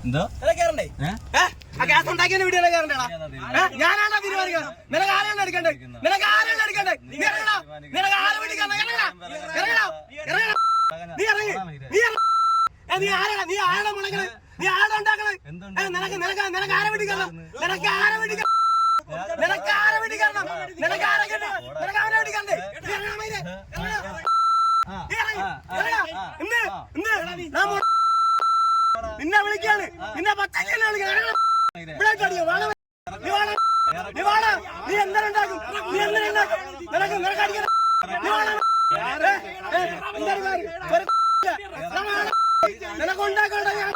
എന്തോ ഞാനാണ് തീരുമാനിക്കുന്നത്. നിനക്ക് ആരാണ് എടുക്കണ്ടേ? നിനക്ക് ആരാണ് എടുക്കണ്ടേ? നീ ആരാണ്? നീ ആരാണ് മുളക്? നീ ആരാ ഉണ്ടാക്കണേ? നിനക്ക് ആരെ വെടിക്കണം? നിനക്ക് ആരെ വെടിക്കണം? നിനക്ക് ആരെ വെടിക്കണം? നിനക്ക് ആരെ കിട്ടണം? നിനക്ക് അവനെ വെടിക്കണ്ടേ? നിന്നെ വിളിക്കാണ്. നിന്നെ പച്ചക്കല്ലേ വിളിക്കണം. നീ എന്തിനുണ്ടാക്കും? നീ എന്തിനുണ്ടാക്കും? നിനക്ക് അടിക്കണം. നിനക്കുണ്ടാക്കണ്ട ഞാൻ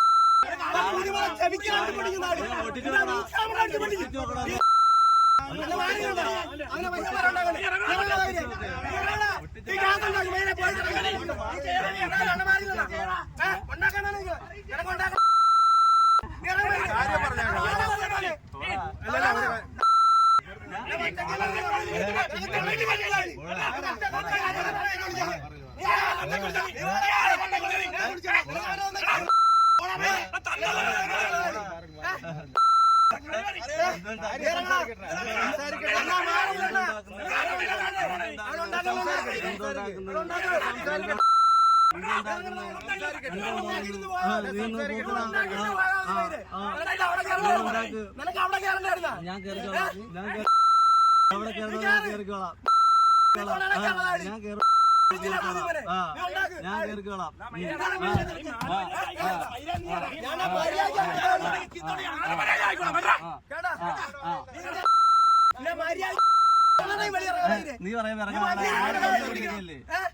നീ പറയാൻ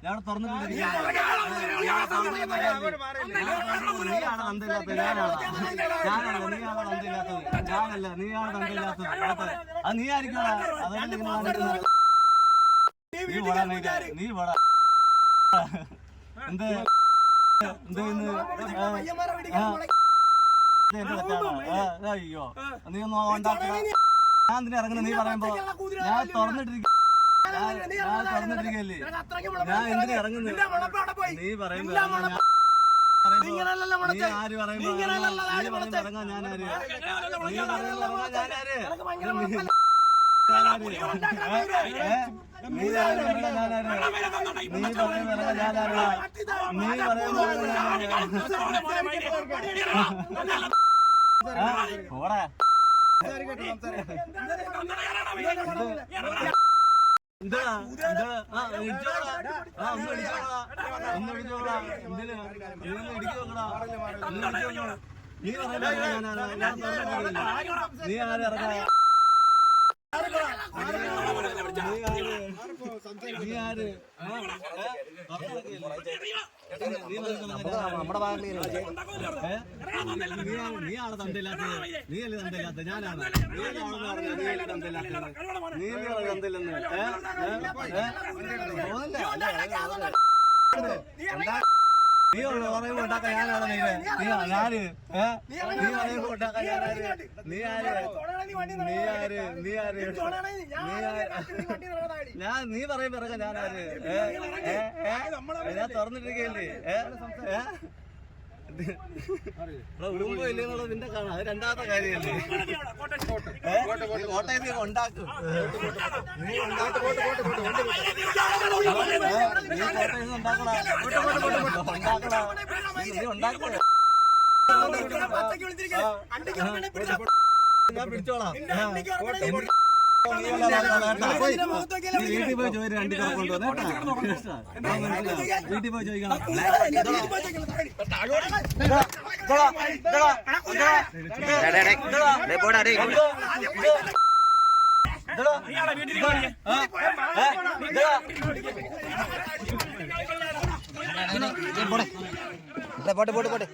ഞാൻ തുറന്നിട്ടിരിക്കുകയാണ്. നീയാണ് തന്തയില്ലാത്തത്, ഞാനല്ല. നീയാണ് തന്തയില്ലാത്തത്, ഞാനല്ല. നീയാണ് തന്തയില്ലാത്തത്. അത് നീ ആയിരിക്കും. അതുകൊണ്ട് നീ വേടാ എന്ത് അയ്യോ നീ ഒന്നും ഉണ്ടാക്കുക. ഞാൻ എന്തിനാ ഇറങ്ങുന്നത്? നീ പറയുമ്പോ ഞാൻ തുറന്നിട്ടിരിക്കല്ലേ. ഞാൻ എന്തിനാ ഇറങ്ങുന്നത്? നീ പറയുമ്പോ നീ ആര് പറയുമ്പോ ഇറങ്ങാൻ ഞാൻ ആര്? നീ പറയുമ്പോ ഇറങ്ങാൻ ഞാൻ ആര്? നീ പറയുമ്പോ പോടാ. നീ ആര് ഇറങ്ങാ? നമ്മുടെ നീയാണ് തന്തയില്ലാത്തത്. നീയല്ലേ തന്തയില്ലാത്തത്? ഞാനാണ്. നീയല്ലേ തന്തയില്ലാത്തത്? നീയല്ലേ തന്തയില്ലെന്ന് നീ പറയുമ്പോ ഉണ്ടാക്കാൻ ഞാനാണ്. നീ ഞാന് നീ പറയുമ്പോ ഉണ്ടാക്കാൻ ഞാനാര്? നീ ആര്? നീ ആര്? നീ ആര്? നീ പറയുമ്പോ ഇറങ്ങാൻ ഞാനാര്? ഞാൻ തുറന്നിട്ടിരിക്കല്ലേ. ഉറുമ്പോ ഇല്ലെന്നുള്ളത് നിന്റെ കാണാം. അത് രണ്ടാമത്തെ കാര്യമല്ലേ. കോട്ടയത്ത് ഉണ്ടാക്കും. നീ ഉണ്ടാക്കണ ഞാൻ പിടിച്ചോളാം. വീട്ടിൽ പോയി ചോദിച്ചു. രണ്ട് കൊണ്ടുവന്നേ. വീട്ടിൽ പോയി ചോദിക്കണം. പോട്ടെ പോട്ടെ പോട്ടെ.